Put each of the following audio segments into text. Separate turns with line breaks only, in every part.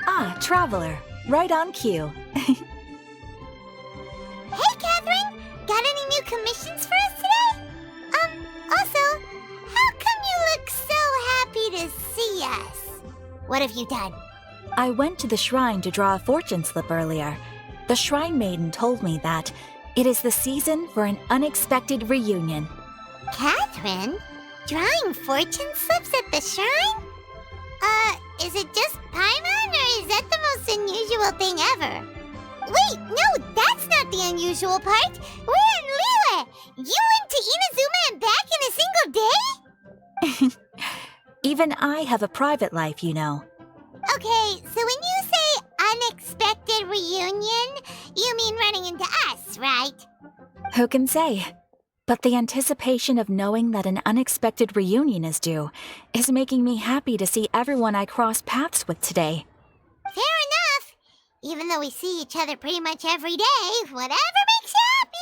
Ah, Traveler. Right on cue.
Hey, Catherine! Got any new commissions for us today? Also, how come you look so happy to see us? What have you done?
I went to the shrine to draw a fortune slip earlier. The shrine maiden told me that it is the season for an unexpected reunion.
Catherine? Drawing fortune slips at the shrine? Is it just Paimon, or is that the most unusual thing ever? Wait, no, that's not the unusual part. We're in Liyue! You went to Inazuma and back in a single day?
Even I have a private life, you know.
Okay, so when you say unexpected reunion, you mean running into us, right?
Who can say? But the anticipation of knowing that an unexpected reunion is due is making me happy to see everyone I cross paths with today.
Fair enough. Even though we see each other pretty much every day, whatever makes you happy.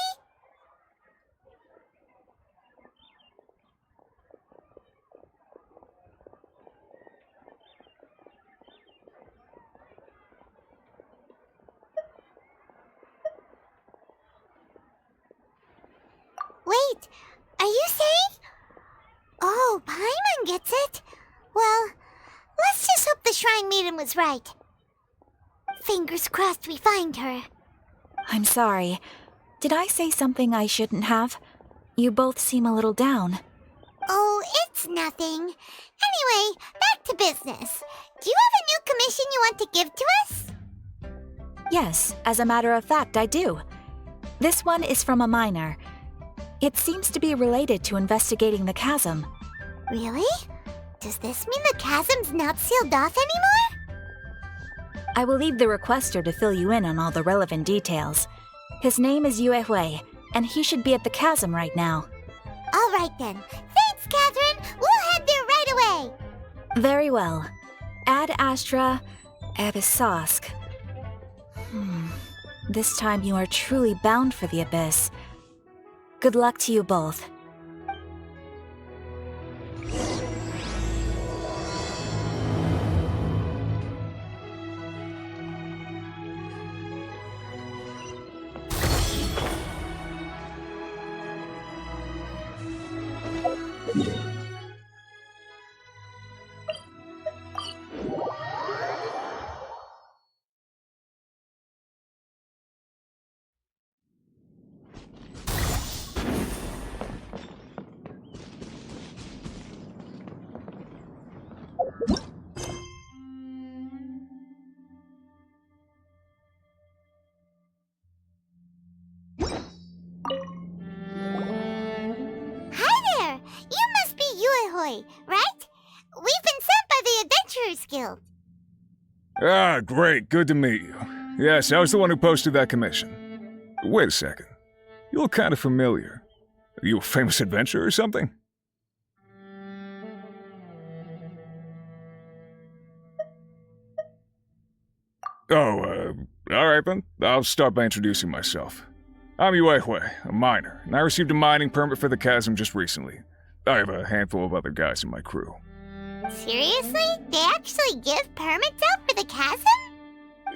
Wait, are you saying? Oh, Paimon gets it. Well, let's just hope the Shrine Maiden was right. Fingers crossed we find her.
I'm sorry. Did I say something I shouldn't have? You both seem a little down.
Oh, it's nothing. Anyway, back to business. Do you have a new commission you want to give to us?
Yes, as a matter of fact, I do. This one is from a miner. It seems to be related to investigating the chasm.
Really? Does this mean the chasm's not sealed off anymore?
I will leave the requester to fill you in on all the relevant details. His name is Yue Hui, and he should be at the chasm right now.
All right then. Thanks, Catherine. We'll head there right away.
Very well. Ad Astra Abyssosk. This time you are truly bound for the abyss. Good luck to you both.
Right? We've been sent by the Adventurers Guild.
Ah, great. Good to meet you. Yes, I was the one who posted that commission. Wait a second. You look kind of familiar. Are you a famous adventurer or something? Oh, alright then. I'll start by introducing myself. I'm Yue Hui, a miner, and I received a mining permit for the chasm just recently. I have a handful of other guys in my crew.
Seriously? They actually give permits out for the chasm?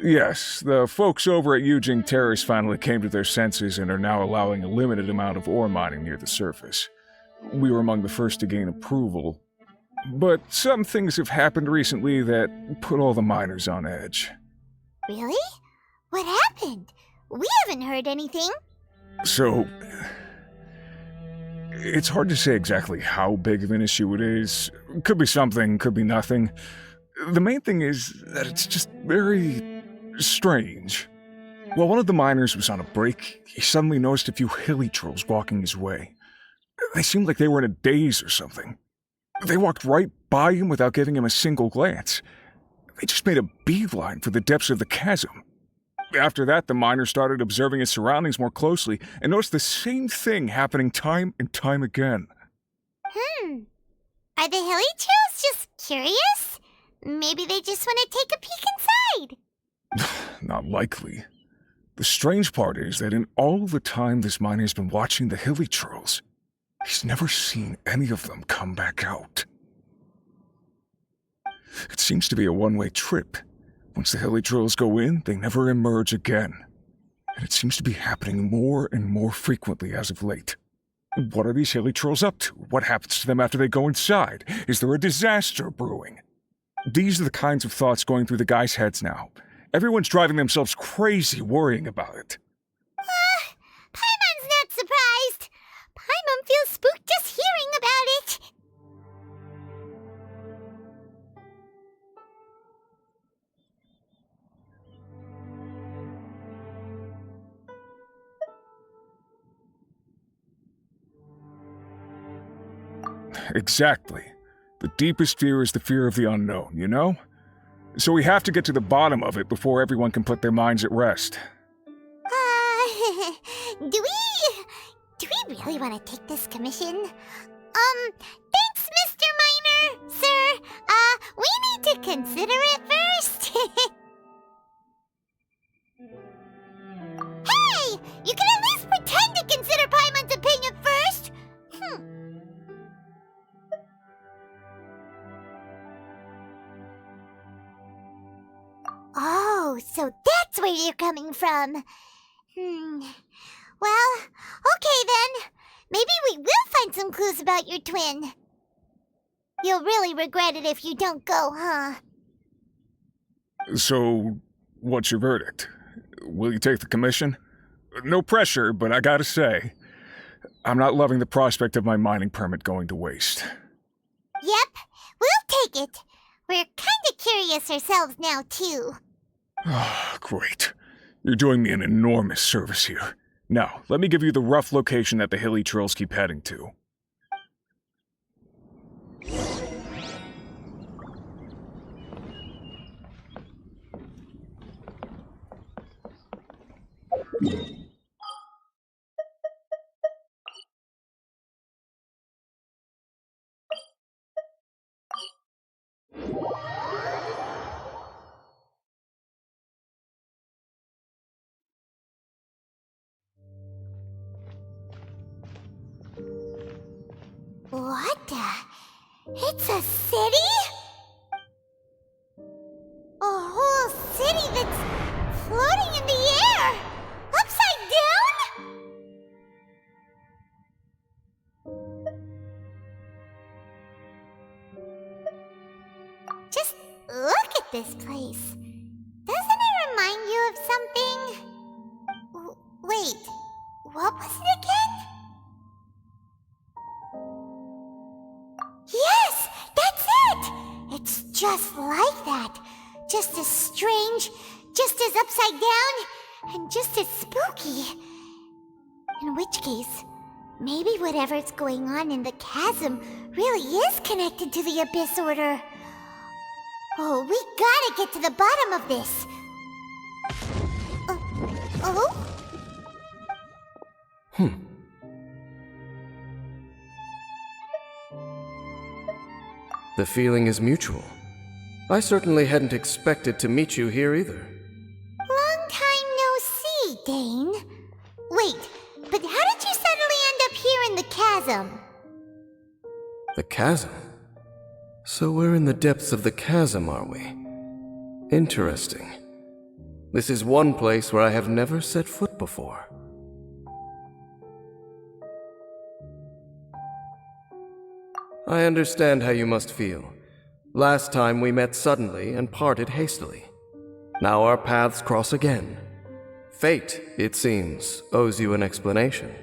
Yes, the folks over at Yujing Terrace finally came to their senses and are now allowing a limited amount of ore mining near the surface. We were among the first to gain approval, but some things have happened recently that put all the miners on edge.
Really? What happened? We haven't heard anything.
So, it's hard to say exactly how big of an issue it is. Could be something, could be nothing. The main thing is that it's just very strange. While one of the miners was on a break, he suddenly noticed a few hilly trolls walking his way. They seemed like they were in a daze or something. They walked right by him without giving him a single glance. They just made a beeline for the depths of the chasm. After that, the miner started observing his surroundings more closely and noticed the same thing happening time and time again.
Are the hilly trails just curious? Maybe they just want to take a peek inside.
Not likely. The strange part is that in all the time this miner's been watching the hilly trolls, he's never seen any of them come back out. It seems to be a one-way trip. Once the hilly trolls go in, they never emerge again. And it seems to be happening more and more frequently as of late. What are these hilly trolls up to? What happens to them after they go inside? Is there a disaster brewing? These are the kinds of thoughts going through the guys' heads now. Everyone's driving themselves crazy worrying about it.
Paimon's not surprised. Paimon feels spooked just hearing about it.
Exactly. The deepest fear is the fear of the unknown, you know? So we have to get to the bottom of it before everyone can put their minds at rest.
Do we really want to take this commission? Thanks, Mr. Miner, sir. We need to consider it first. Hey! You can at least pretend to consider Paimon's opinion first! Oh, so that's where you're coming from. Well, okay then. Maybe we will find some clues about your twin. You'll really regret it if you don't go, huh?
So, what's your verdict? Will you take the commission? No pressure, but I gotta say, I'm not loving the prospect of my mining permit going to waste.
Yep, we'll take it. We're kinda curious ourselves now, too.
Great. You're doing me an enormous service here. Now, let me give you the rough location that the hilly trolls keep heading to.
What the? It's a city? A whole city that's floating in the air! Upside down? Just look at this place. Doesn't it remind you of something? Wait, what was it again? Yes, that's it! It's just like that. Just as strange, just as upside down, and just as spooky. In which case, maybe whatever's going on in the chasm really is connected to the Abyss Order. Oh, we gotta get to the bottom of this. Oh?
The feeling is mutual. I certainly hadn't expected to meet you here either.
Long time no see, Dane. Wait, but how did you suddenly end up here in the chasm?
The chasm? So we're in the depths of the chasm, are we? Interesting. This is one place where I have never set foot before. I understand how you must feel. Last time we met suddenly and parted hastily. Now our paths cross again. Fate, it seems, owes you an explanation.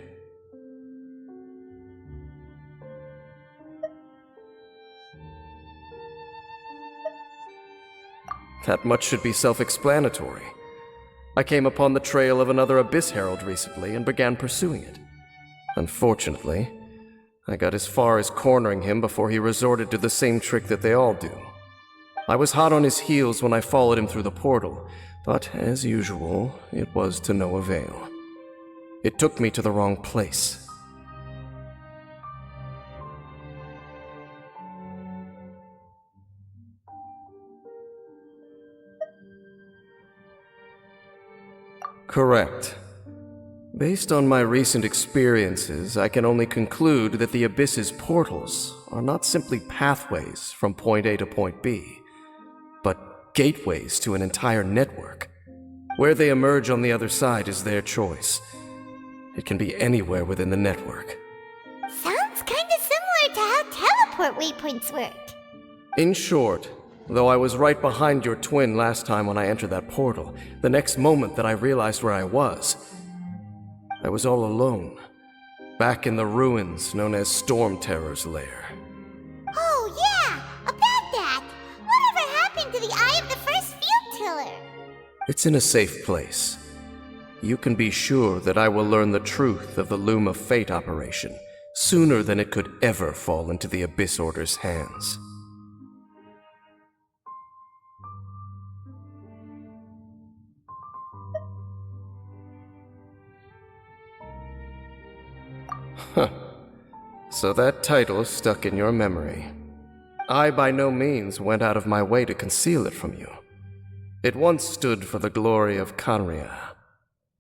That much should be self-explanatory. I came upon the trail of another Abyss Herald recently and began pursuing it. Unfortunately, I got as far as cornering him before he resorted to the same trick that they all do. I was hot on his heels when I followed him through the portal, but as usual, it was to no avail. It took me to the wrong place. Correct. Based on my recent experiences, I can only conclude that the Abyss's portals are not simply pathways from point A to point B, but gateways to an entire network. Where they emerge on the other side is their choice. It can be anywhere within the network.
Sounds kinda similar to how teleport waypoints work.
In short, though I was right behind your twin last time when I entered that portal, the next moment that I realized where I was all alone, back in the ruins known as Storm Terror's lair.
Oh yeah, about that! Whatever happened to the Eye of the First Field Tiller?
It's in a safe place. You can be sure that I will learn the truth of the Loom of Fate operation sooner than it could ever fall into the Abyss Order's hands. Huh. So that title stuck in your memory. I by no means went out of my way to conceal it from you. It once stood for the glory of Canria,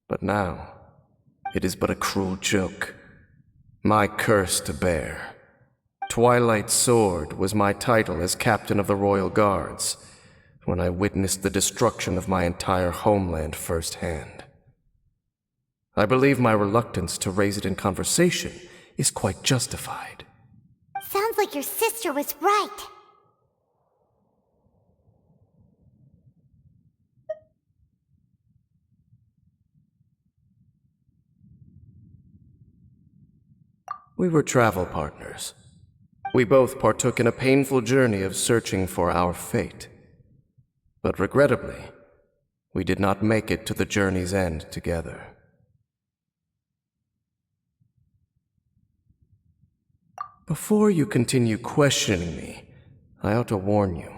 but now it is but a cruel joke. My curse to bear. Twilight Sword was my title as captain of the Royal Guards when I witnessed the destruction of my entire homeland firsthand. I believe my reluctance to raise it in conversation is quite justified.
Sounds like your sister was right.
We were travel partners. We both partook in a painful journey of searching for our fate. But regrettably, we did not make it to the journey's end together. Before you continue questioning me, I ought to warn you.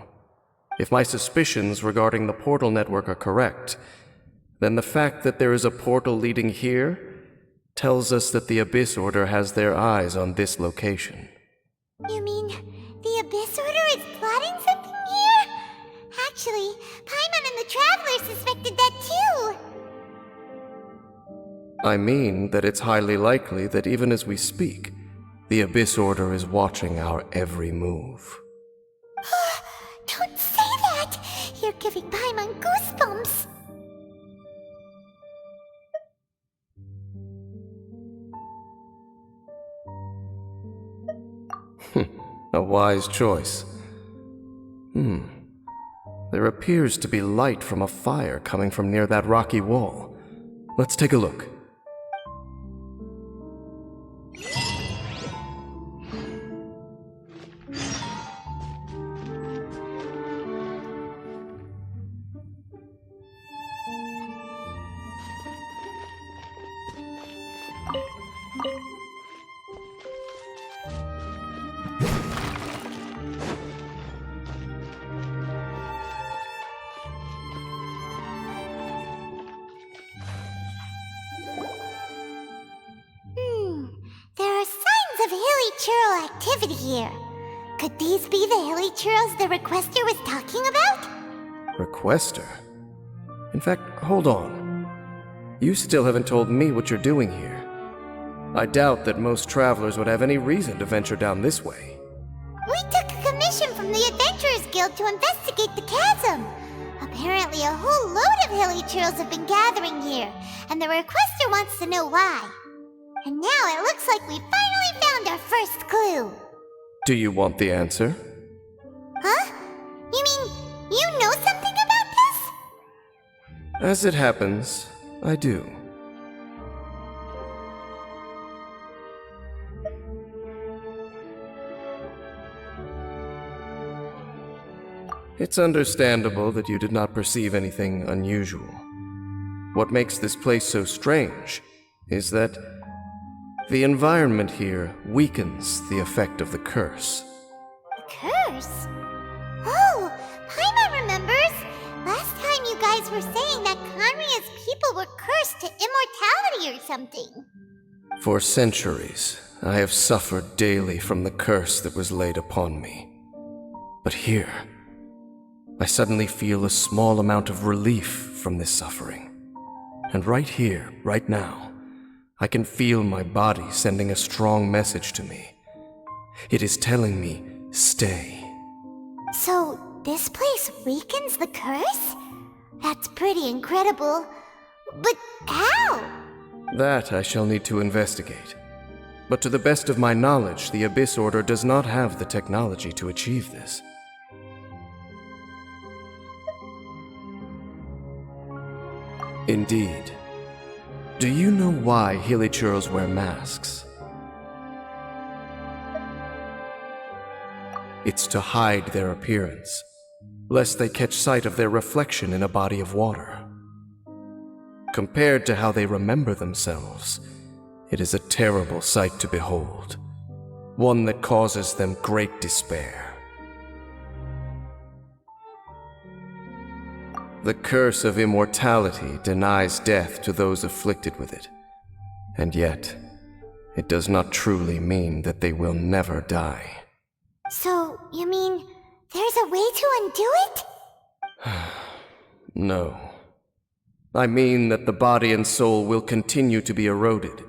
If my suspicions regarding the portal network are correct, then the fact that there is a portal leading here tells us that the Abyss Order has their eyes on this location.
You mean the Abyss Order is plotting something here? Actually, Paimon and the Traveler suspected that too.
I mean that it's highly likely that even as we speak, the Abyss Order is watching our every move.
Don't say that! You're giving Paimon goosebumps.
A wise choice. There appears to be light from a fire coming from near that rocky wall. Let's take a look.
Activity here. Could these be the hilly churros the Requester was talking about?
Requester? In fact, hold on. You still haven't told me what you're doing here. I doubt that most travelers would have any reason to venture down this way.
We took a commission from the Adventurers Guild to investigate the chasm. Apparently a whole load of hilly churros have been gathering here, and the Requester wants to know why. And now it looks like we finally found our first clue.
Do you want the answer?
Huh? You mean, you know something about this?
As it happens, I do. It's understandable that you did not perceive anything unusual. What makes this place so strange is that the environment here weakens the effect of the curse.
The curse? Oh, Paimon remembers! Last time you guys were saying that Canria's people were cursed to immortality or something.
For centuries, I have suffered daily from the curse that was laid upon me. But here, I suddenly feel a small amount of relief from this suffering. And right here, right now, I can feel my body sending a strong message to me. It is telling me, stay.
So, this place weakens the curse? That's pretty incredible. But how?
That I shall need to investigate. But to the best of my knowledge, the Abyss Order does not have the technology to achieve this. Indeed. Do you know why Hilichurls wear masks? It's to hide their appearance, lest they catch sight of their reflection in a body of water. Compared to how they remember themselves, it is a terrible sight to behold, one that causes them great despair. The curse of immortality denies death to those afflicted with it, and yet, it does not truly mean that they will never die.
So, you mean, there's a way to undo it?
No. I mean that the body and soul will continue to be eroded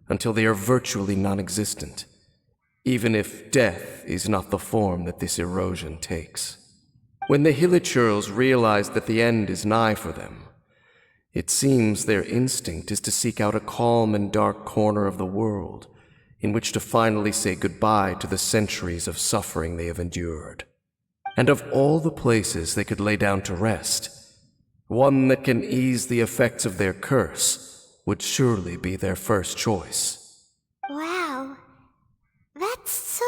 until they are virtually non-existent, even if death is not the form that this erosion takes. When the Hilichurls realize that the end is nigh for them, it seems their instinct is to seek out a calm and dark corner of the world in which to finally say goodbye to the centuries of suffering they have endured. And of all the places they could lay down to rest, one that can ease the effects of their curse would surely be their first choice.
Wow. That's so...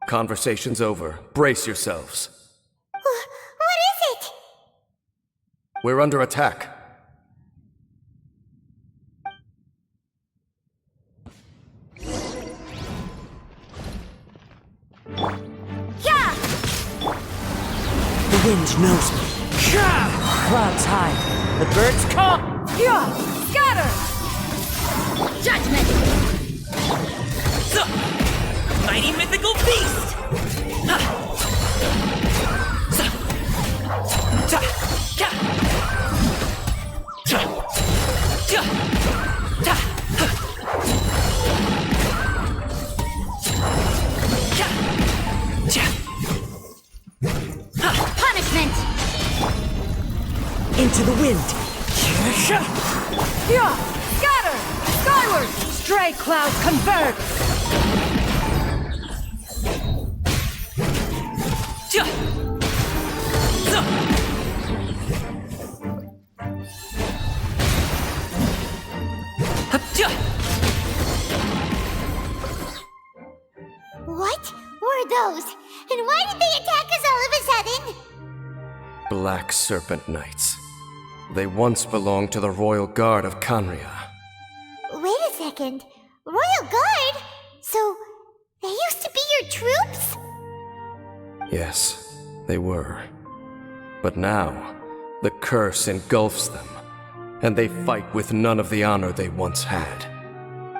Conversation's over. Brace yourselves.
What is it?
We're under attack.
Yeah!
The wind knows me. Clouds high. The birds come.
Scatter!
Judgment!
Mighty mythical beast!
Punishment!
Into the wind.
Scatter! Skyward! Stray clouds converge!
What were those? And why did they attack us all of a sudden?
Black Serpent Knights. They once belonged to the Royal Guard of Khaenri'ah.
Wait a second. Royal Guard? So, they used to be your troops?
Yes, they were. But now, the curse engulfs them, and they fight with none of the honor they once had.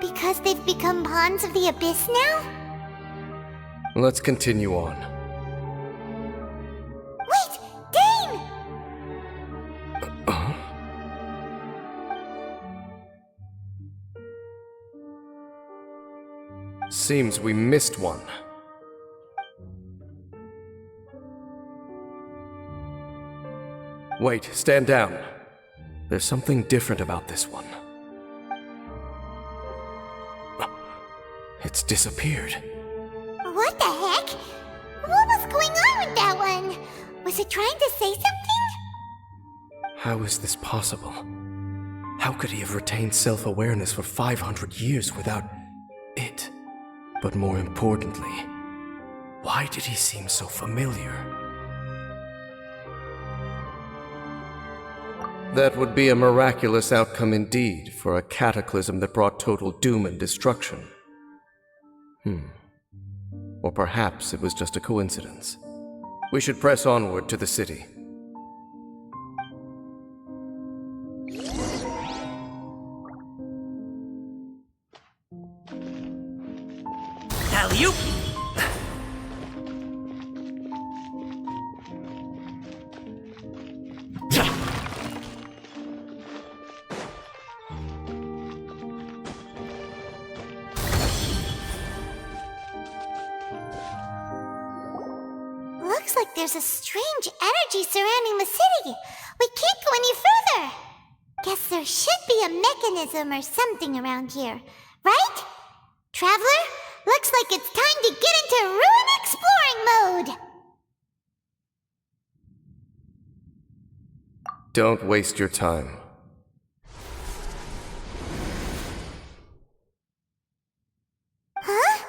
Because they've become pawns of the Abyss now?
Let's continue on.
Wait! Dane!
Seems we missed one. Wait, stand down. There's something different about this one. It's disappeared.
What the heck? What was going on with that one? Was it trying to say something?
How is this possible? How could he have retained self-awareness for 500 years without it? But more importantly, why did he seem so familiar? That would be a miraculous outcome indeed for a cataclysm that brought total doom and destruction. Or perhaps it was just a coincidence. We should press onward to the city.
Alley-oop!
looks like there's a strange energy surrounding the city. We can't go any further. Guess there should be a mechanism or something around here, right? Traveler, looks like it's time to get into ruin exploring mode.
Don't waste your time.
Huh?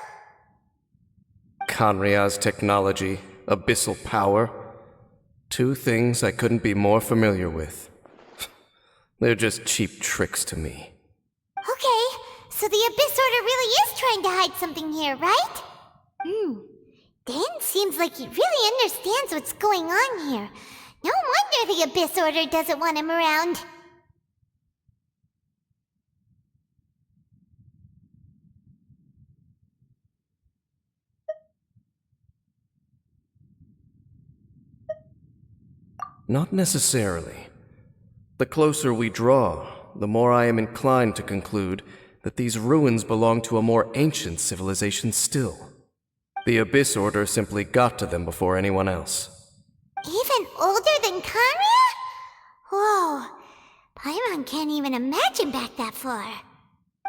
Kanria's technology, abyssal power. Two things I couldn't be more familiar with. They're just cheap tricks to me.
Okay, so the Abyss Order really is trying to hide something here, right? Dan seems like he really understands what's going on here. No wonder the Abyss Order doesn't want him around.
Not necessarily. The closer we draw, the more I am inclined to conclude that these ruins belong to a more ancient civilization still. The Abyss Order simply got to them before anyone else.
Even older than Kanria? Whoa, Paimon can't even imagine back that far.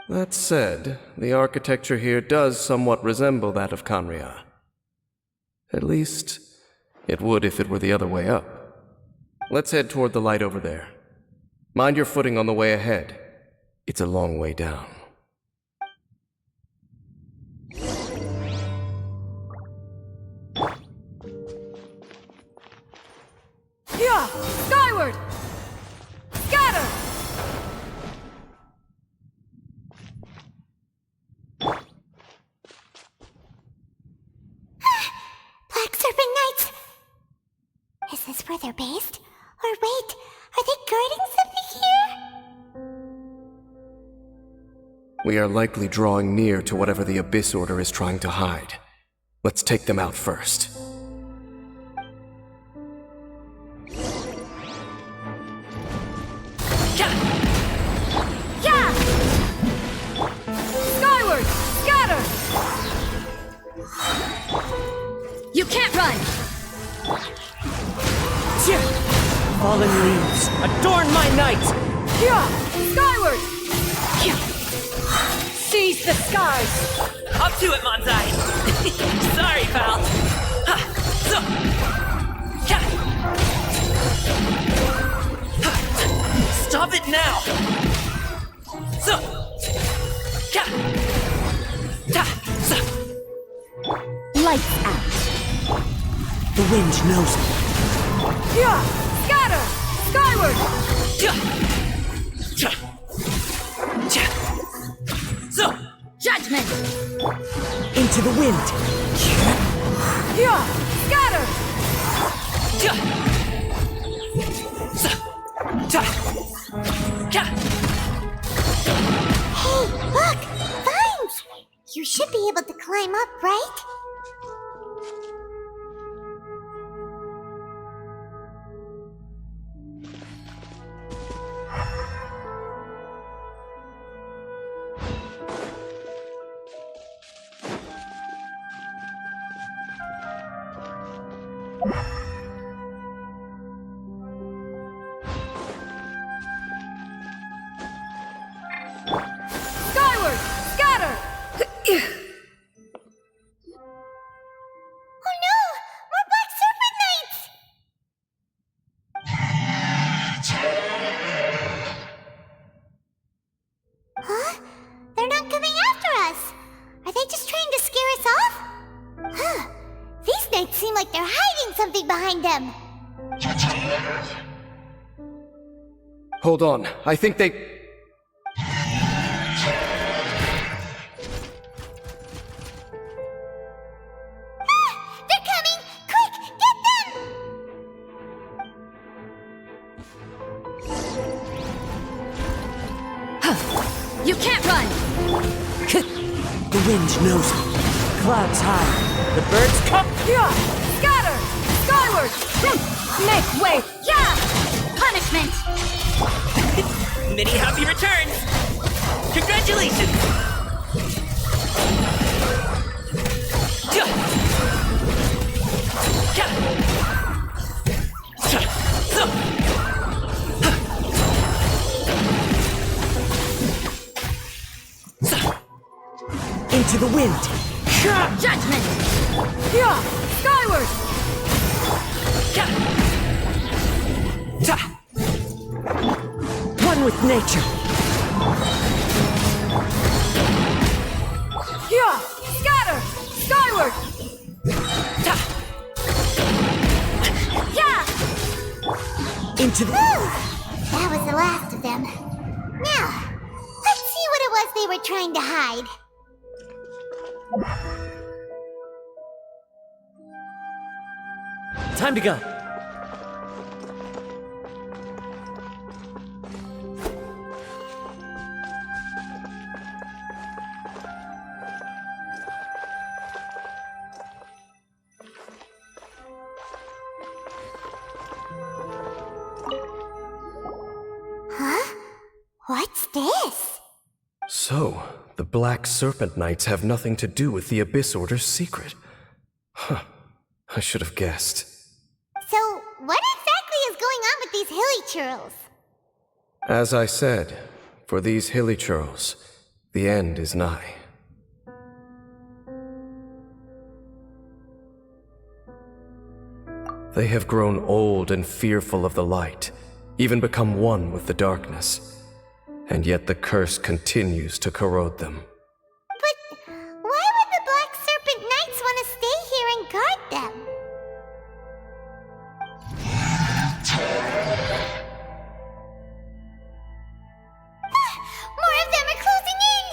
That said, the architecture here does somewhat resemble that of Kanria. At least, it would if it were the other way up. Let's head toward the light over there. Mind your footing on the way ahead. It's a long way down.
Yeah! Skyward! Scatter!
Black Serpent Knights! Is this where they're based? Or wait, are they guarding something here?
We are likely drawing near to whatever the Abyss Order is trying to hide. Let's take them out first.
Yeah! Skyward! Scatter! You can't run!
Fallen leaves, adorn my night!
Yeah! Skyward! Yeah! Seize the skies!
Up to it, Manzai! Sorry, pal! Ha! So! Ka! Ha! Stop it now! So! Ka! Ta! So!
Lights out.
The wind knows me.
Yeah! Scatter! Skyward!
Ja! Cha! Cha! So!
Judgment!
Into the wind.
Yeah! Scatter!
Ja! So! Ta! Ka!
Hey, look! Vines! You should be able to climb up, right?
Skyward! Scatter!
Oh no! More Black Serpent Knights! Huh? They're not coming after us! Are they just trying to scare us off? Huh. These knights seem like they're hiding something behind them.
Hold on, I think they...
They're coming! Quick, get them!
You can't run!
The wind knows me. Clouds high. The birds come.
Yeah! Scatter! Skyward! Make way! Yeah!
Punishment!
Many happy returns! Congratulations! Ja! Ka!
the wind!
Judgment! Yeah! Skyward!
One with nature!
Yeah! Scatter! Skyward! Yeah!
Into the...
That was the last of them. Now, let's see what it was they were trying to hide.
Time to go.
Huh? What's this?
So, the Black Serpent Knights have nothing to do with the Abyss Order's secret. Huh. I should have guessed.
So, what exactly is going on with these hilly churls?
As I said, for these hilly churls, the end is nigh. They have grown old and fearful of the light, even become one with the darkness. And yet the curse continues to corrode them.
But why would the Black Serpent Knights want to stay here and guard them? More of them are closing in!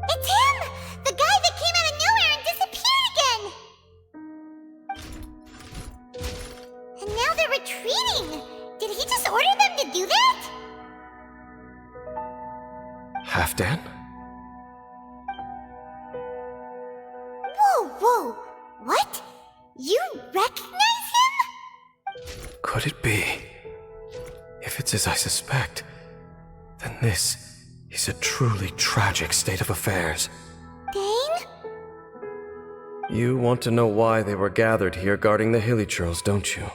It's him! The guy that came out of nowhere and disappeared again! And now they're retreating! Did he just order them to do that?
Halfdan?
Whoa! What? You recognize him?
Could it be? If it's as I suspect, then this is a truly tragic state of affairs.
Dane?
You want to know why they were gathered here guarding the hilly churls, don't you?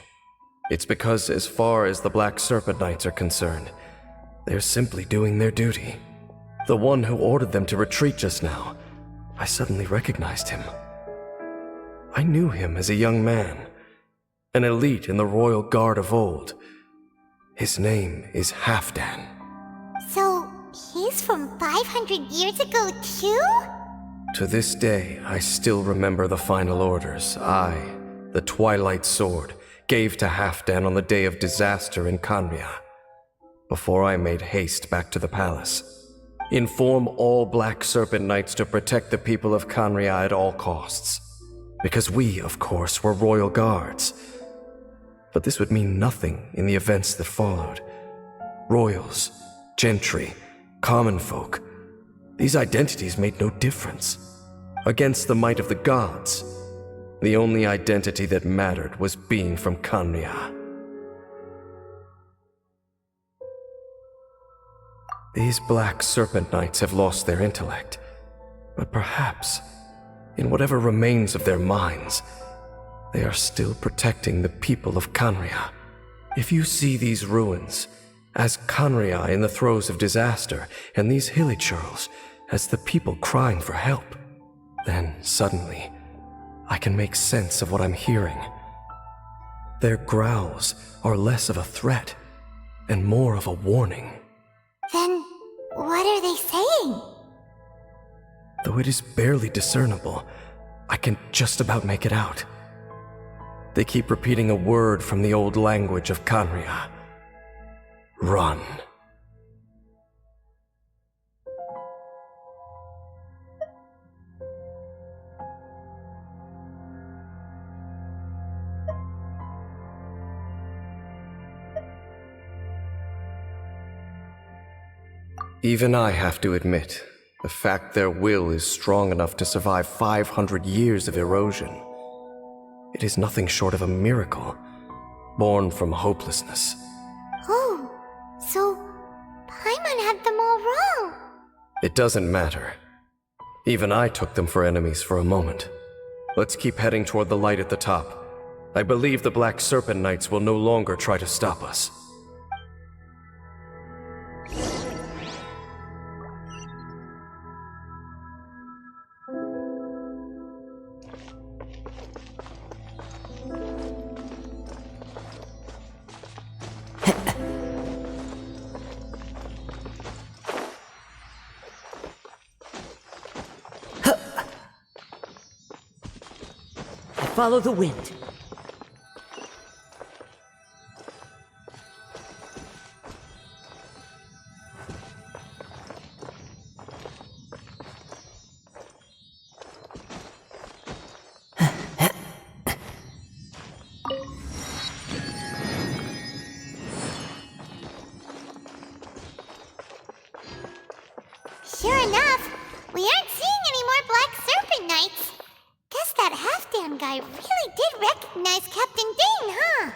It's because as far as the Black Serpent Knights are concerned, they're simply doing their duty. The one who ordered them to retreat just now, I suddenly recognized him. I knew him as a young man, an elite in the royal guard of old. His name is Halfdan.
So, he's from 500 years ago too?
To this day, I still remember the final orders I, the Twilight Sword, gave to Halfdan on the day of disaster in Khaenri'ah, before I made haste back to the palace. Inform all Black Serpent Knights to protect the people of Khaenri'ah at all costs. Because we, of course, were royal guards. But this would mean nothing in the events that followed. Royals, gentry, common folk, these identities made no difference. Against the might of the gods, the only identity that mattered was being from Khaenri'ah. These Black Serpent Knights have lost their intellect, but perhaps, in whatever remains of their minds, they are still protecting the people of Khaenri'ah. If you see these ruins as Khaenri'ah in the throes of disaster, and these hilly churls as the people crying for help, then suddenly I can make sense of what I'm hearing. Their growls are less of a threat and more of a warning.
Then, what are they saying?
Though it is barely discernible, I can just about make it out. They keep repeating a word from the old language of Khaenri'ah. Run. Even I have to admit, the fact their will is strong enough to survive 500 years of erosion. It is nothing short of a miracle, born from hopelessness.
Oh, so Paimon had them all wrong.
It doesn't matter. Even I took them for enemies for a moment. Let's keep heading toward the light at the top. I believe the Black Serpent Knights will no longer try to stop us.
Follow the wind.
Sure enough, we aren't seeing any more Black Serpent Knights. Guess that half-damn guy really did recognize Captain Dane, huh?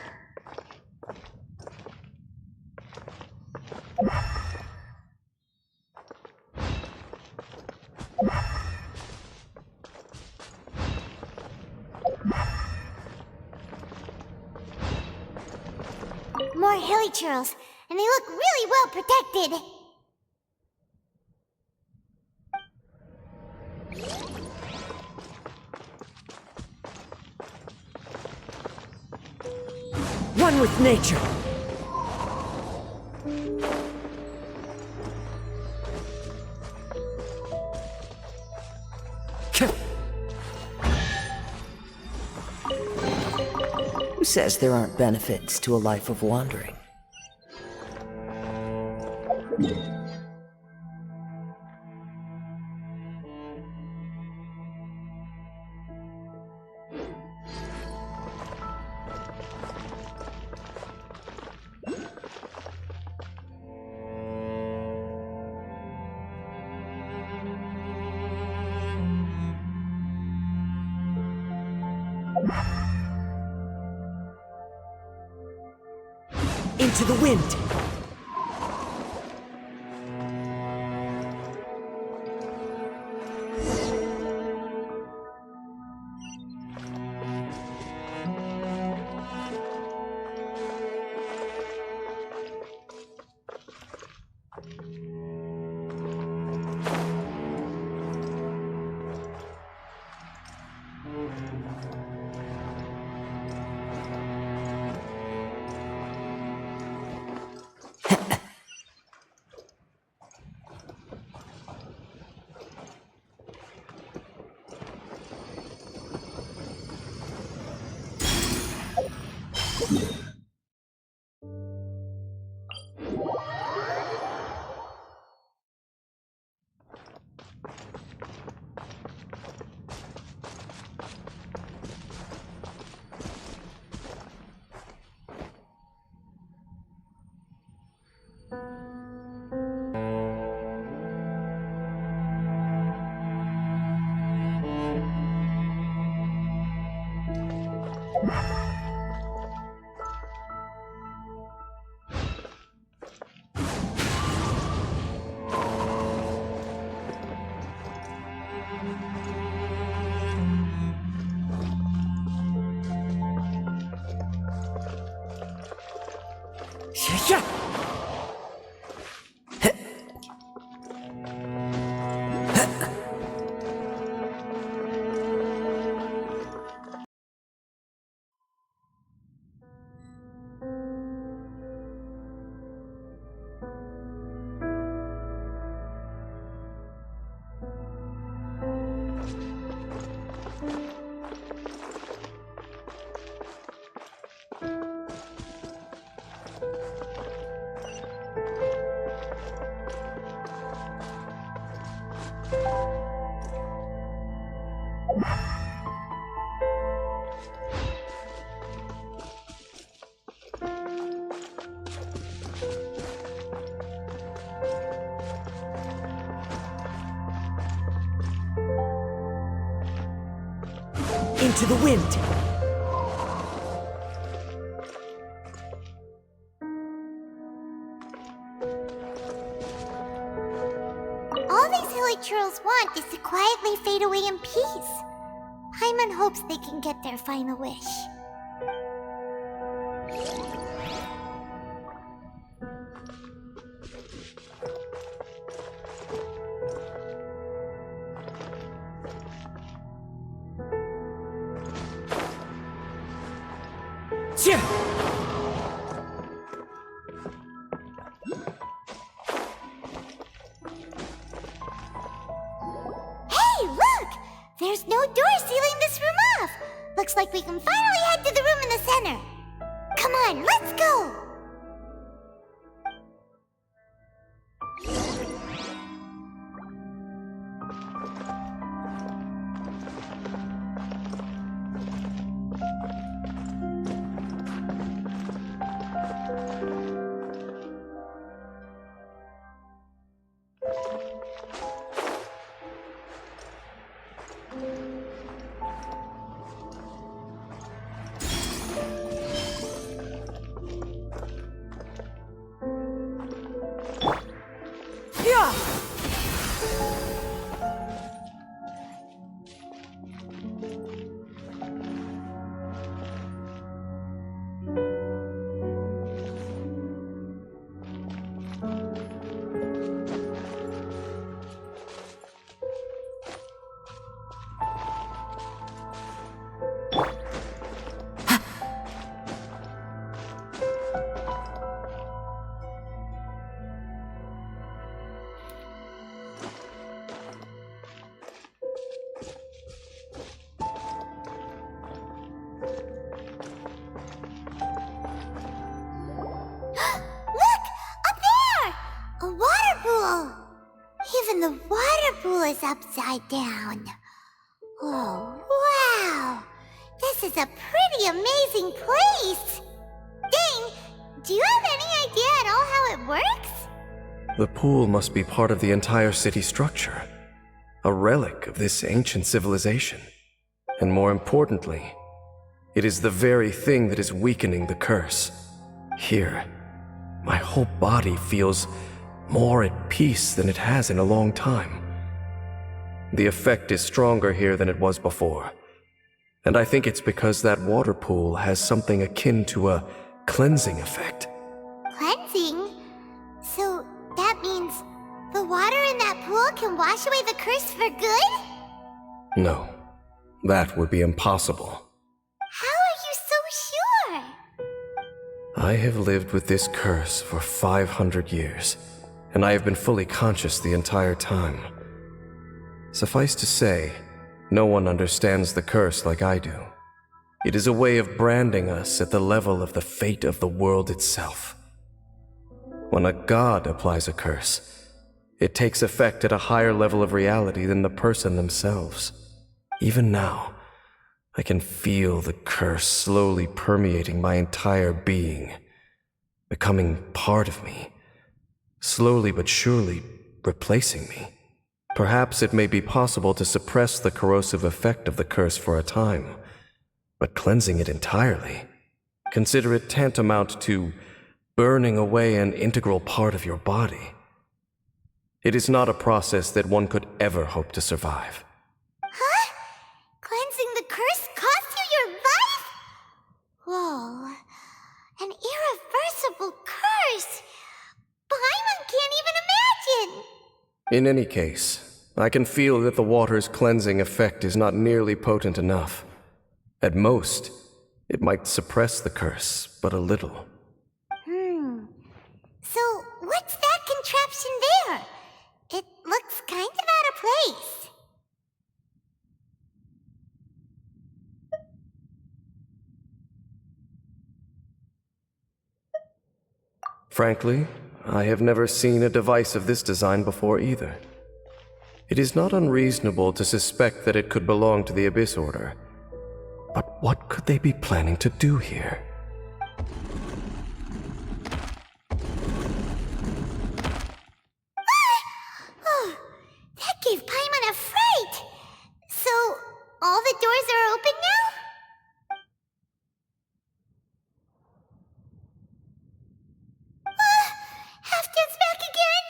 More hilly churls, and they look really well protected.
One with nature. Who says there aren't benefits to a life of wandering? Into the wind! Into the wind!
All these hilly Holy Churls want is to quietly fade away in peace. Paimon hopes they can get their final wish. Hey, look! There's no door sealing this room off! Looks like we can finally head to the room in the center. Come on, let's go! Even the water pool is upside down. Oh, wow! This is a pretty amazing place! Dane, do you have any idea at all how it works?
The pool must be part of the entire city structure. A relic of this ancient civilization. And more importantly, it is the very thing that is weakening the curse. Here, my whole body feels more at peace than it has in a long time. The effect is stronger here than it was before. And I think it's because that water pool has something akin to a cleansing effect.
Cleansing? So that means the water in that pool can wash away the curse for good?
No, that would be impossible.
How are you so sure?
I have lived with this curse for 500 years, and I have been fully conscious the entire time. Suffice to say, no one understands the curse like I do. It is a way of branding us at the level of the fate of the world itself. When a god applies a curse, it takes effect at a higher level of reality than the person themselves. Even now, I can feel the curse slowly permeating my entire being, becoming part of me, slowly but surely replacing me. Perhaps it may be possible to suppress the corrosive effect of the curse for a time, but cleansing it entirely, consider it tantamount to burning away an integral part of your body. It is not a process that one could ever hope to survive.
Huh? Cleansing the curse cost you your life? Whoa. An irreversible curse. Paimon can't even imagine.
In any case, I can feel that the water's cleansing effect is not nearly potent enough. At most, it might suppress the curse, but a little.
So, what's that contraption there? It looks kind of out of place.
Frankly, I have never seen a device of this design before either. It is not unreasonable to suspect that it could belong to the Abyss Order. But what could they be planning to do here?
That gave Paimon a fright! So, all the doors are open now? Halfden's back again!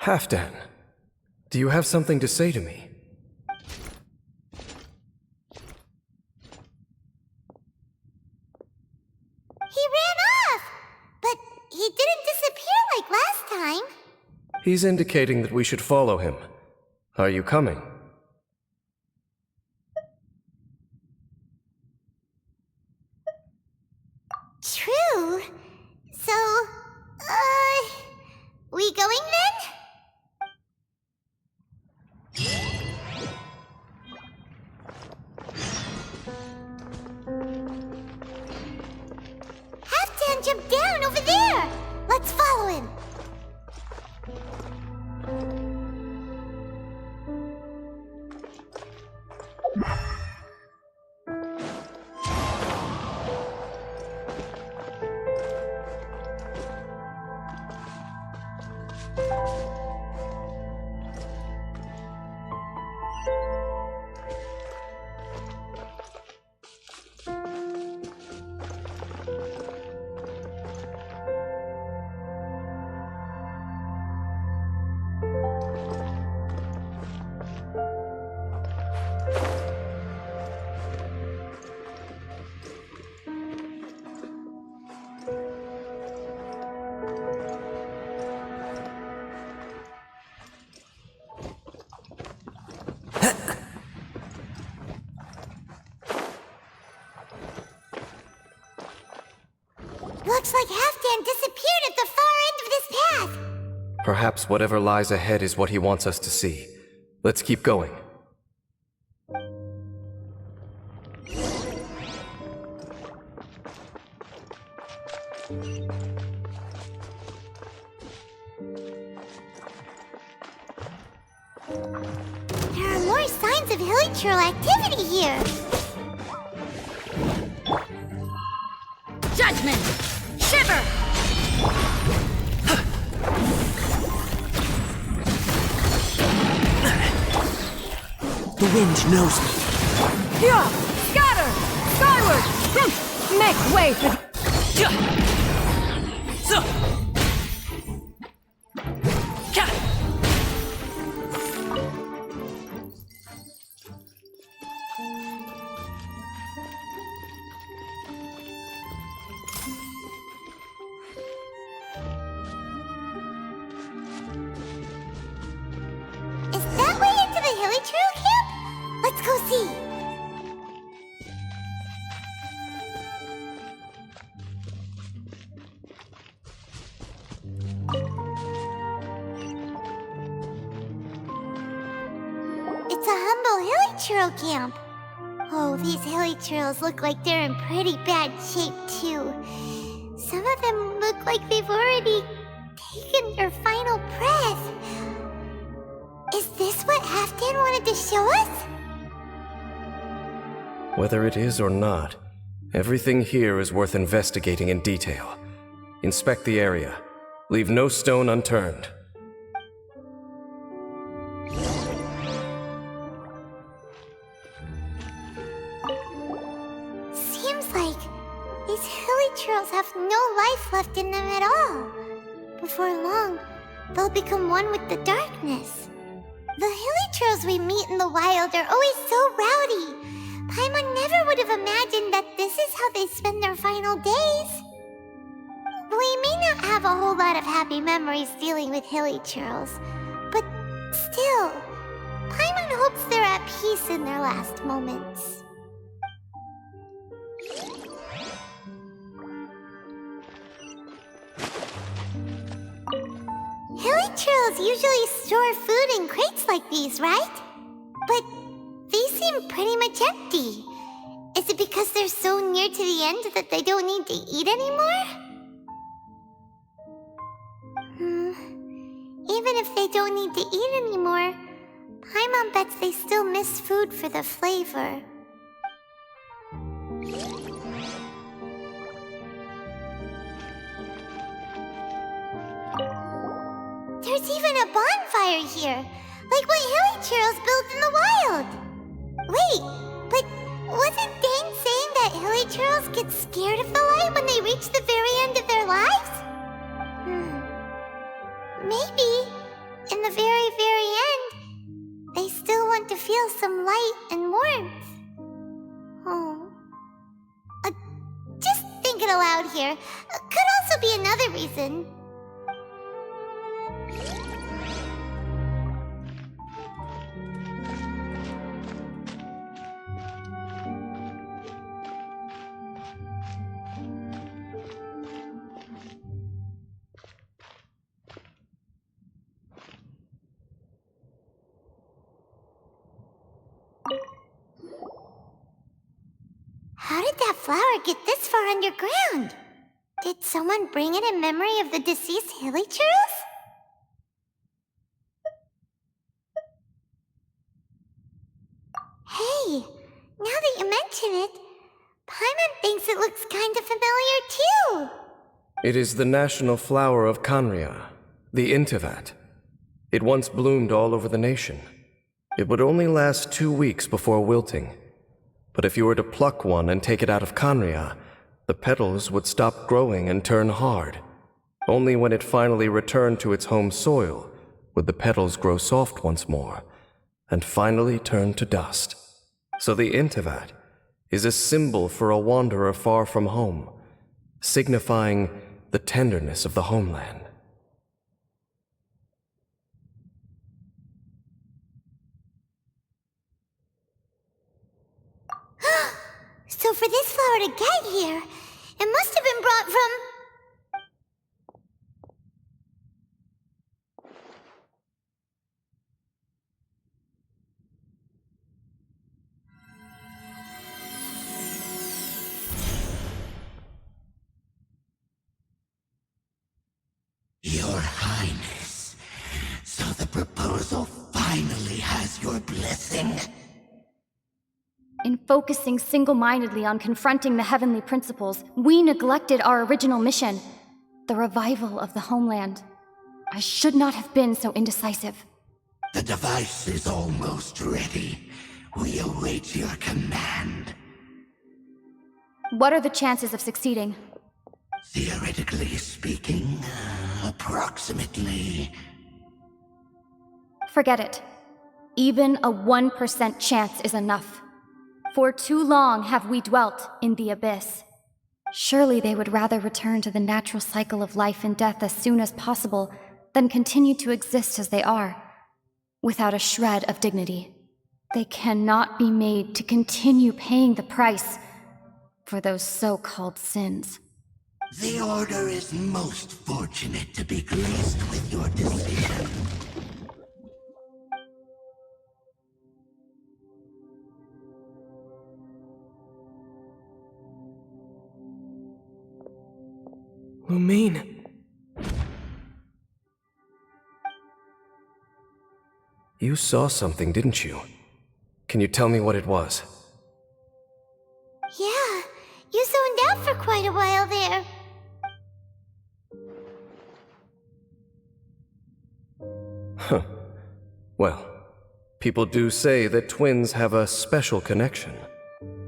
Halfdan, do you have something to say to me?
He ran off! But he didn't disappear like last time.
He's indicating that we should follow him. Are you coming?
True. So, we going then? Halfdan jumped down over there! Let's follow him! Looks like Halfdan disappeared at the far end of this path.
Perhaps whatever lies ahead is what he wants us to see. Let's keep going.
There are more signs of hilichurl activity here.
Judgment! Shiver!
The wind knows me.
Yeah! Scatter! Skyward! Make way for the...
Is that way into the hilichurl camp? Let's go see. It's a humble hilichurl camp. Oh, these hilichurls look like they're in pretty bad shape, too. Some of them look like they've already taken their final breath. Is this what Halfdan wanted to show us?
Whether it is or not, everything here is worth investigating in detail. Inspect the area. Leave no stone unturned.
Seems like these hilichurls have no life left in them at all. Before long, they'll become one with the darkness. The hilichurls we meet in the wild are always so rowdy. Paimon never would have imagined that this is how they spend their final days. We may not have a whole lot of happy memories dealing with hilichurls, but still, Paimon hopes they're at peace in their last moments. Hilichurls usually store food in crates like these, right? But these seem pretty much empty. Is it because they're so near to the end that they don't need to eat anymore? Even if they don't need to eat anymore, Paimon bets they still miss food for the flavor. There's even a bonfire here, like what hilichurls build in the wild. Wait, but wasn't Dane saying that hilichurls get scared of the light when they reach the very end of their lives? Maybe. In some light and warmth. Oh. Just thinking aloud here. Could also be another reason. How did that flower get this far underground? Did someone bring it in memory of the deceased hilly churls? Hey, now that you mention it, Paimon thinks it looks kind of familiar too.
It is the national flower of Khaenri'ah, the Inteyvat. It once bloomed all over the nation. It would only last 2 weeks before wilting. But if you were to pluck one and take it out of Khaenri'ah, the petals would stop growing and turn hard. Only when it finally returned to its home soil would the petals grow soft once more, and finally turn to dust. So the Inteyvat is a symbol for a wanderer far from home, signifying the tenderness of the homeland.
So for this flower to get here, it must have been brought from...
Your Highness, so the proposal finally has your blessing?
In focusing single-mindedly on confronting the heavenly principles, we neglected our original mission, the revival of the homeland. I should not have been so indecisive.
The device is almost ready. We await your command.
What are the chances of succeeding?
Theoretically speaking, approximately.
Forget it. Even a 1% chance is enough. For too long have we dwelt in the abyss. Surely they would rather return to the natural cycle of life and death as soon as possible than continue to exist as they are, without a shred of dignity. They cannot be made to continue paying the price for those so-called sins.
The Order is most fortunate to be graced with your decision.
Lumine. You saw something, didn't you? Can you tell me what it was?
Yeah, you zoned out for quite a while there.
Huh. Well, people do say that twins have a special connection.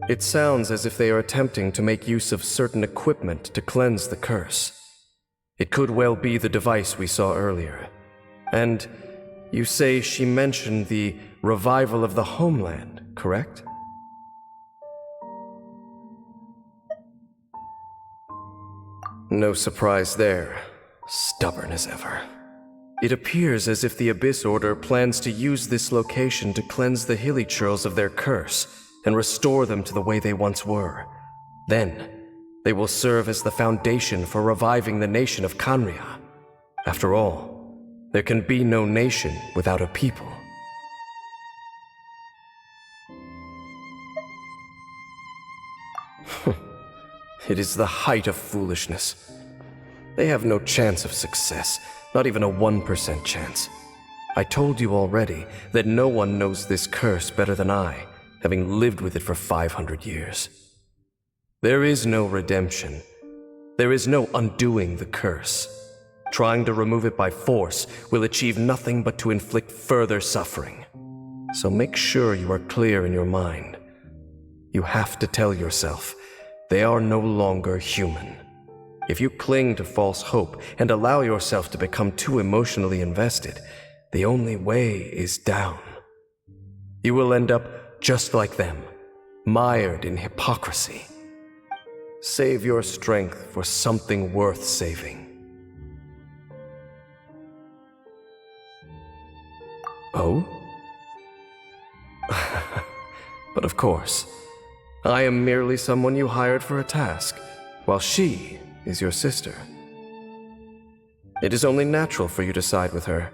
It sounds as if they are attempting to make use of certain equipment to cleanse the curse. It could well be the device we saw earlier. And you say she mentioned the revival of the homeland, correct? No surprise there. Stubborn as ever. It appears as if the Abyss Order plans to use this location to cleanse the hilly churls of their curse and restore them to the way they once were. Then, they will serve as the foundation for reviving the nation of Khaenri'ah. After all, there can be no nation without a people. It is the height of foolishness. They have no chance of success, not even a 1% chance. I told you already that no one knows this curse better than I, having lived with it for 500 years. There is no redemption. There is no undoing the curse. Trying to remove it by force will achieve nothing but to inflict further suffering. So make sure you are clear in your mind. You have to tell yourself, they are no longer human. If you cling to false hope and allow yourself to become too emotionally invested, the only way is down. You will end up just like them, mired in hypocrisy. Save your strength for something worth saving. Oh? But of course, I am merely someone you hired for a task, while she is your sister. It is only natural for you to side with her.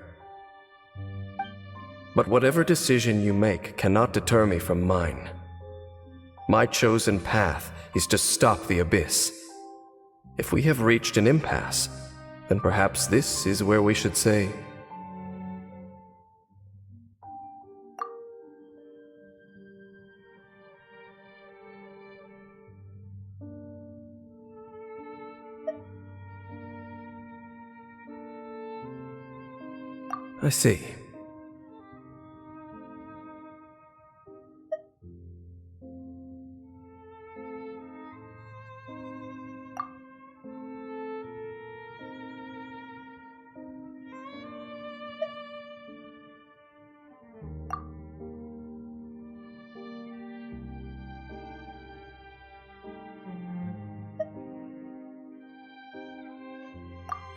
But whatever decision you make cannot deter me from mine. My chosen path is to stop the Abyss. If we have reached an impasse, then perhaps this is where we should say... I see.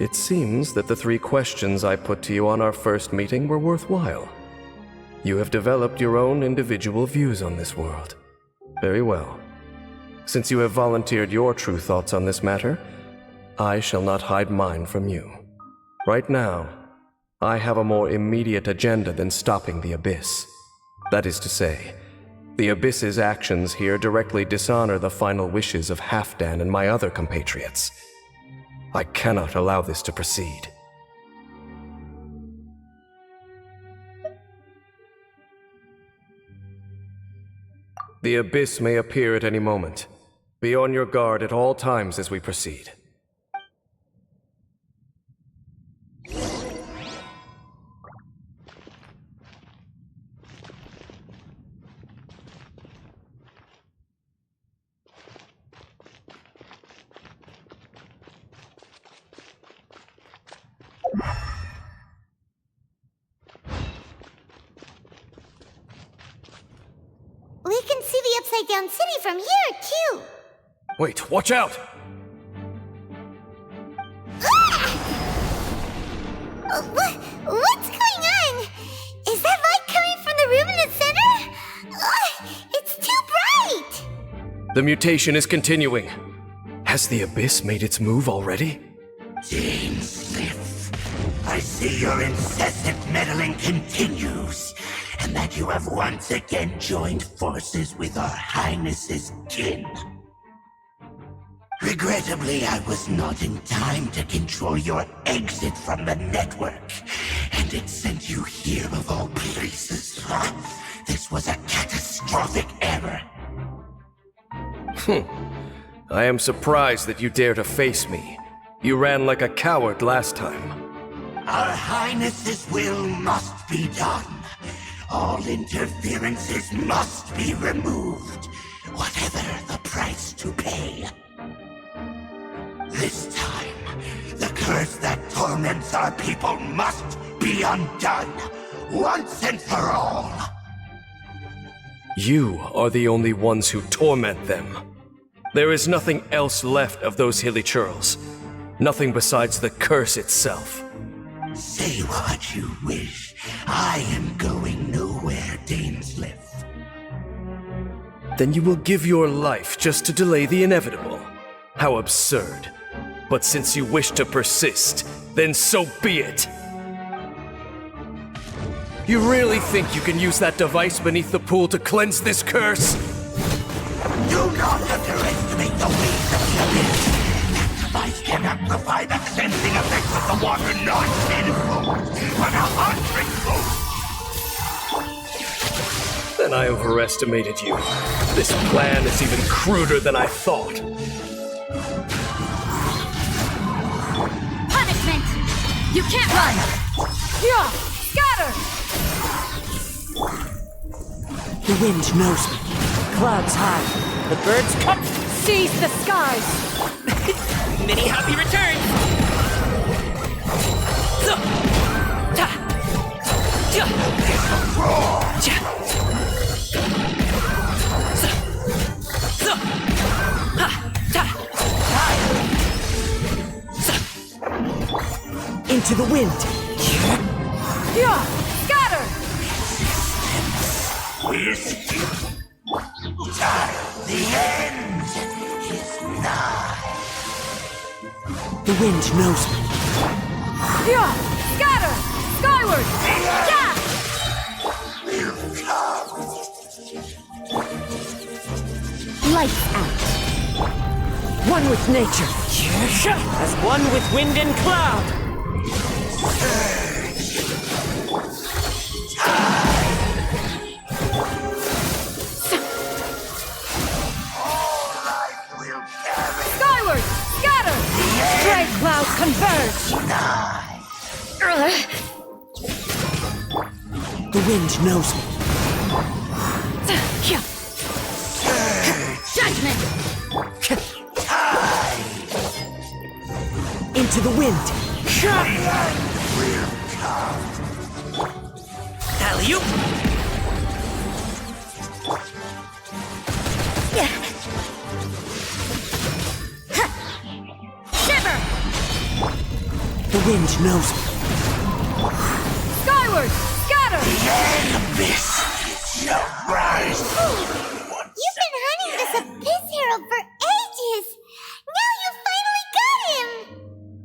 It seems that the 3 questions I put to you on our first meeting were worthwhile. You have developed your own individual views on this world. Very well. Since you have volunteered your true thoughts on this matter, I shall not hide mine from you. Right now, I have a more immediate agenda than stopping the Abyss. That is to say, the Abyss's actions here directly dishonor the final wishes of Halfdan and my other compatriots. I cannot allow this to proceed. The Abyss may appear at any moment. Be on your guard at all times as we proceed.
We can see the Upside Down City from here, too.
Wait, watch out!
What's going on? Is that light coming from the room in the center? It's too bright!
The mutation is continuing. Has the Abyss made its move already?
Dainsliff, I see your incessant meddling continues, and that you have once again joined forces with our Highness's kin. Regrettably, I was not in time to control your exit from the network, and it sent you here of all places. This was a catastrophic error.
I am surprised that you dare to face me. You ran like a coward last time.
Our Highness's will must be done. All interferences must be removed, whatever the price to pay. This time, the curse that torments our people must be undone, once and for all.
You are the only ones who torment them. There is nothing else left of those hilly churls. Nothing besides the curse itself.
Say what you wish. I am going nowhere, Dainsliff.
Then you will give your life just to delay the inevitable. How absurd. But since you wish to persist, then so be it. You really think you can use that device beneath the pool to cleanse this curse?
Do not underestimate the ways of the Abyss. That device can amplify the cleansing effects of the water not tenfold, but 100-fold.
Then I overestimated you. This plan is even cruder than I thought.
Punishment! You can't run! Yeah! Scatter!
The wind knows me. Clouds high. The birds come.
Seize the skies!
Many happy returns!
Into the wind.
Yeah! Scatter!
The end is nigh.
The wind knows me.
Yeah! Scatter! Skyward! Yeah!
Lights out. One with nature. As one with wind and cloud.
Skyward! Scatter!
Gray clouds converge. The wind knows me.
Judgment!
Into the wind.
Alley-oop!
Shiver!
The wind knows me.
Skyward! Scatter!
Abyss shall rise.
You've been hunting this Abyss Herald for ages! Now you finally got him!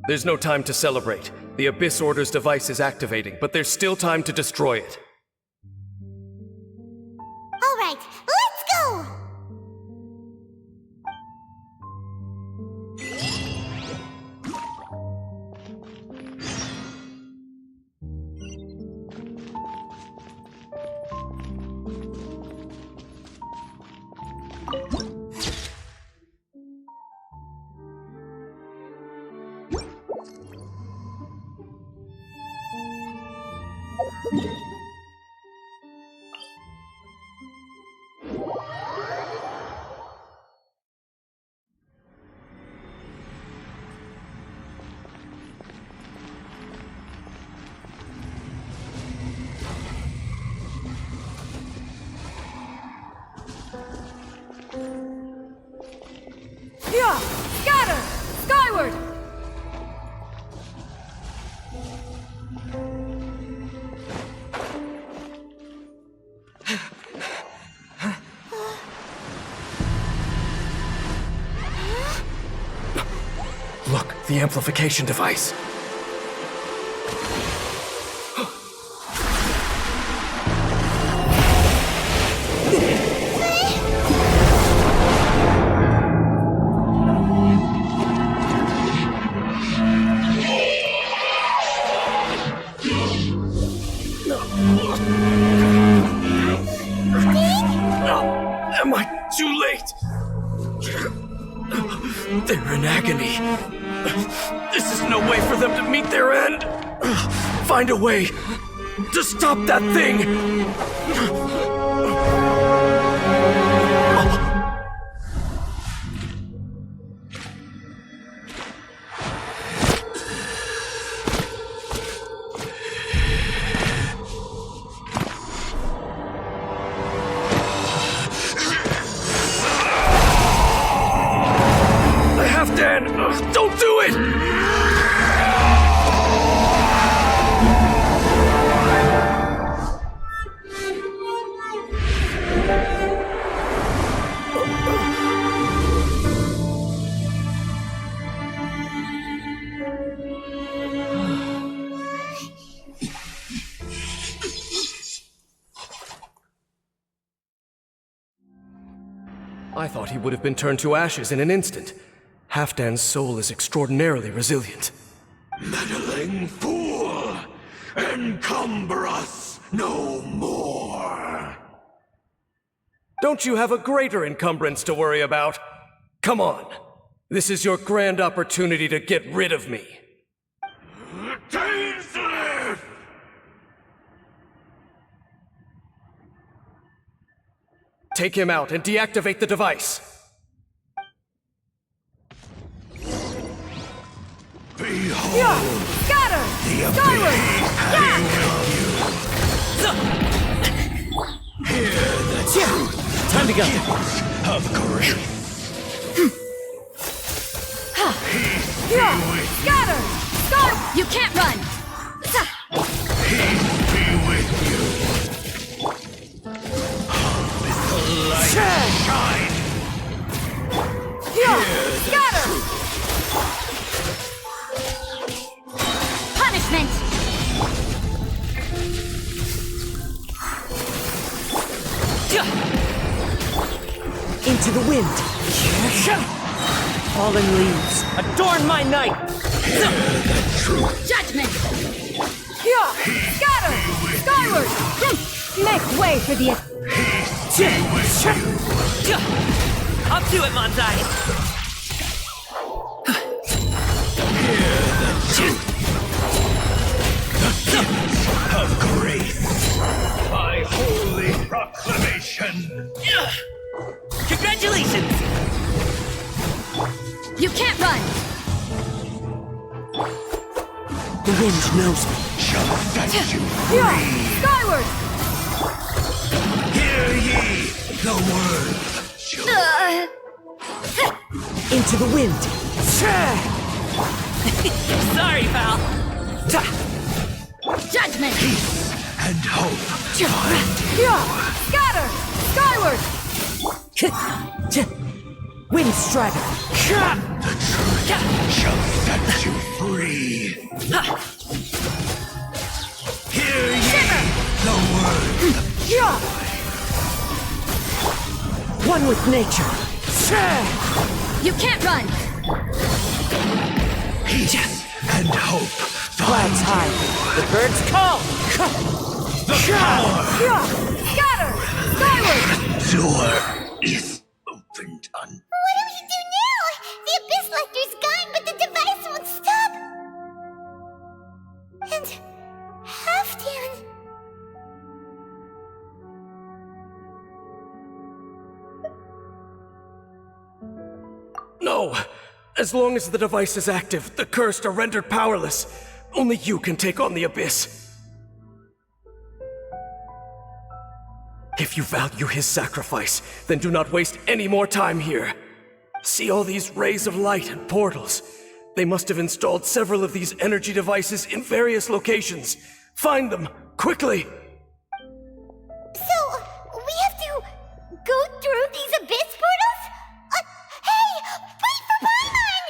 There's no time to celebrate. The Abyss Order's device is activating, but there's still time to destroy it.
Alright, let's go!
Yeah! Scatter! Skyward!
Look, the amplification device. Am I too late? They're in agony. This is no way for them to meet their end. Find a way to stop that thing. Don't do it! I thought he would have been turned to ashes in an instant. Halfdan's soul is extraordinarily resilient.
Meddling fool! Encumber us no more!
Don't you have a greater encumbrance to worry about? Come on. This is your grand opportunity to get rid of me.
Tainslip!
Take him out and deactivate the device.
Behold!
Yeah! Scatter!
The
Skyward! Yeah!
Hear the truth!
Time to go.
Of grief!
Yeah! Scatter! Sky!
You can't run!
wind! Fallen leaves, adorn my night!
Judgment! Scatter! Skyward! Make way for the...
Up to it, Montai!
Of grace, by holy proclamation.
Congratulations!
You can't run!
The wind knows me.
Shall set you free.
Skyward!
Hear ye the word.
Into the wind.
Sorry, pal.
Judgment!
Peace and hope.
Scatter! Skyward!
Wind strider.
The truth shall set you free. Hear ye the word.
One with nature.
You can't run!
Peace and hope.
Flags high. The birds call.
The power.
Scatter! Skyward!
Door is opened on.
What do we do now? The Abyss Lecter's gone, but the device won't stop. And Halfdan.
No! As long as the device is active, the cursed are rendered powerless. Only you can take on the Abyss. If you value his sacrifice, then do not waste any more time here. See all these rays of light and portals? They must have installed several of these energy devices in various locations. Find them, quickly!
So, we have to go through these Abyss portals? Hey! Wait for Paimon!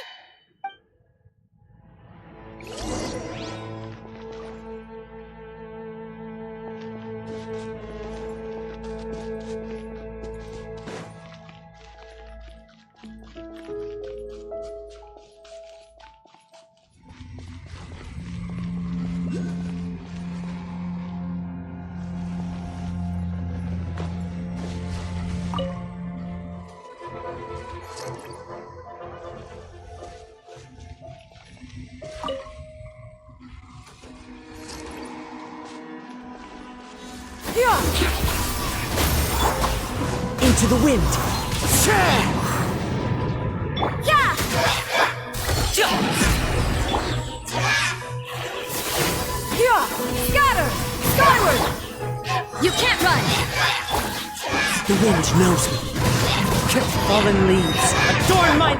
Into the wind.
Scatter! Skyward! You can't run!
The wind knows me. Fallen leaves, adorn my...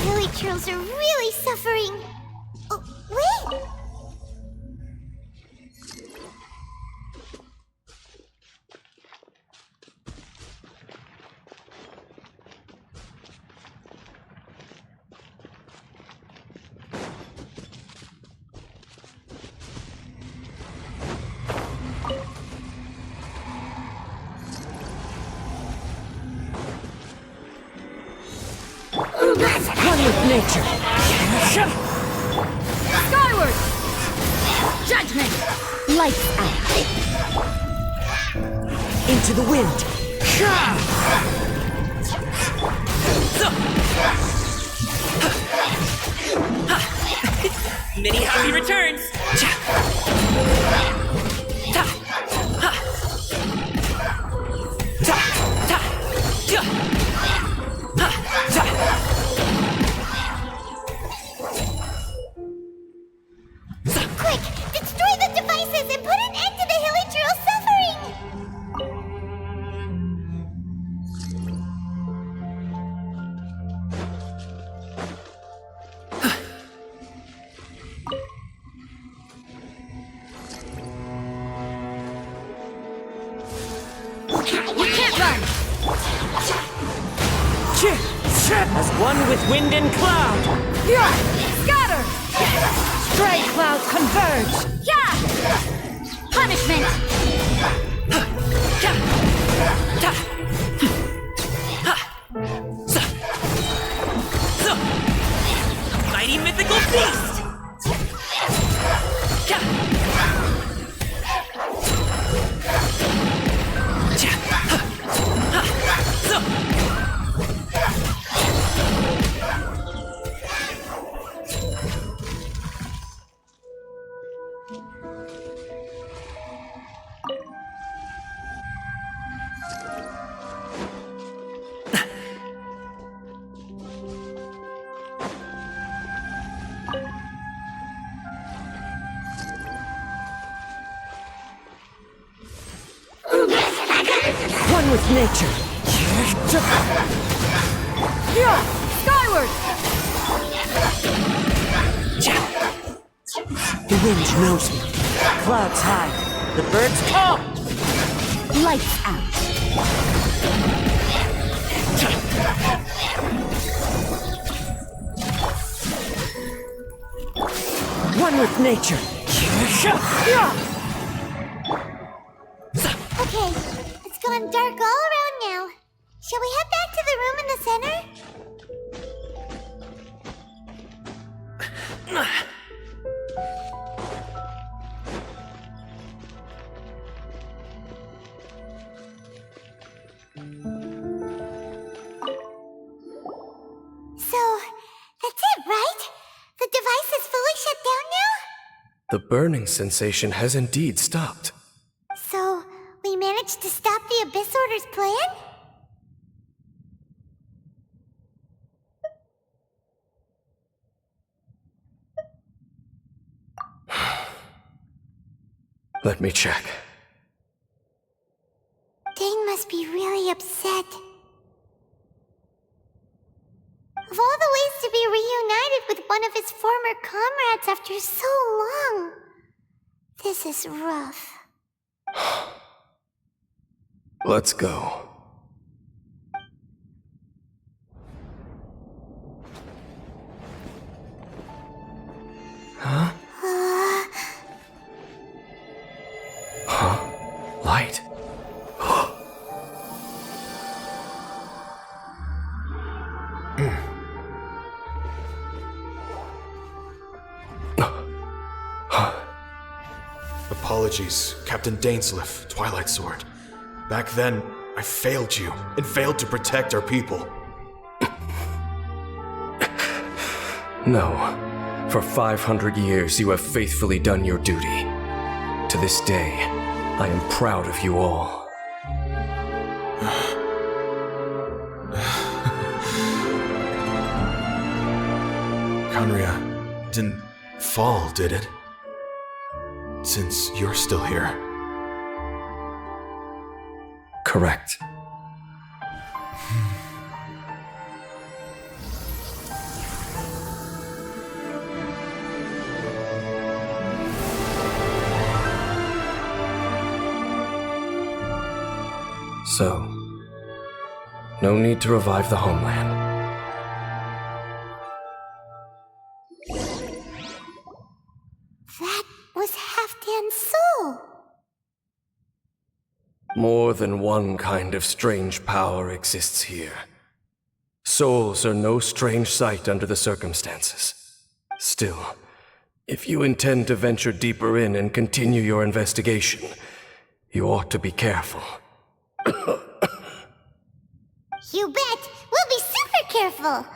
Village trolls are really suffering. Oh, wait!
One with nature.
Skyward! Judgment!
Lights out. Into the wind.
Many happy returns!
Quick! Destroy the devices and put an end to the Hilly Troll suffering!
You can't run!
As one with wind and cloud.
Scatter!
Stray clouds converge!
Yeah! Punishment!
Mighty mythical beast!
One with nature.
Yeah! Skyward!
The wind knows me. Clouds high. The birds call.
Lights out.
One with nature.
Okay, it's gone dark all around now. Shall we head back to the room in the center? So, that's it, right? The device is fully shut down now?
The burning sensation has indeed stopped.
So, we managed to stop the Abyss Order's plan?
Let me check.
Dane must be really upset. Of all the ways to be reunited with one of his former comrades after so long, this is rough.
Let's go. Huh? Light.
Apologies, Captain Dainsleif, Twilight Sword. Back then, I failed you, and failed to protect our people.
No. For 500 years, you have faithfully done your duty. To this day, I am proud of you all.
Conria didn't fall, did it? Since you're still here.
Correct. So, no need to revive the homeland.
That was Halfdan's soul!
More than one kind of strange power exists here. Souls are no strange sight under the circumstances. Still, if you intend to venture deeper in and continue your investigation, you ought to be careful.
You bet! We'll be super careful!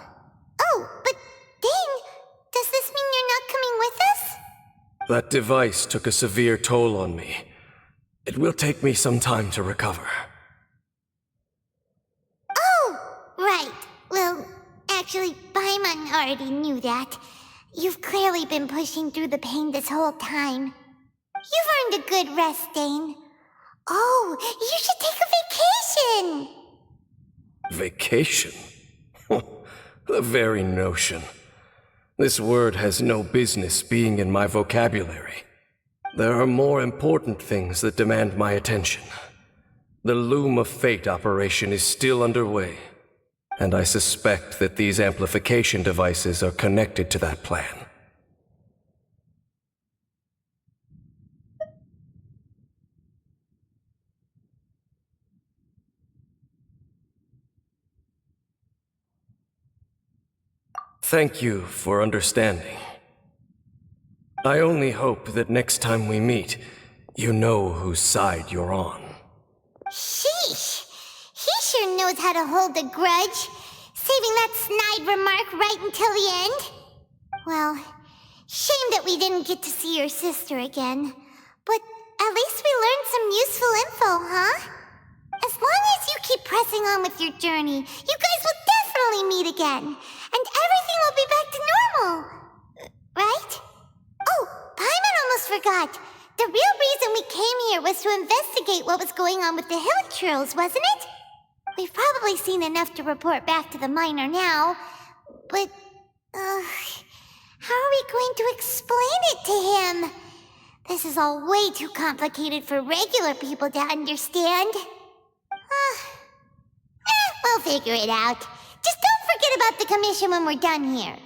Oh, but Dane, does this mean you're not coming with us?
That device took a severe toll on me. It will take me some time to recover.
Oh, right. Well, actually, Paimon already knew that. You've clearly been pushing through the pain this whole time. You've earned a good rest, Dane. Oh, you should take a vacation!
Vacation? The very notion. This word has no business being in my vocabulary. There are more important things that demand my attention. The Loom of Fate operation is still underway, and I suspect that these amplification devices are connected to that plan. Thank you for understanding. I only hope that next time we meet, you know whose side you're on.
Sheesh! He sure knows how to hold a grudge, saving that snide remark right until the end. Well, shame that we didn't get to see your sister again. But at least we learned some useful info, huh? As long as you keep pressing on with your journey, you guys will definitely meet again. And everything will be back to normal. Right? Oh, Paimon almost forgot. The real reason we came here was to investigate what was going on with the hill trills, wasn't it? We've probably seen enough to report back to the miner now. But, how are we going to explain it to him? This is all way too complicated for regular people to understand. We'll figure it out. Just don't forget about the commission when we're done here.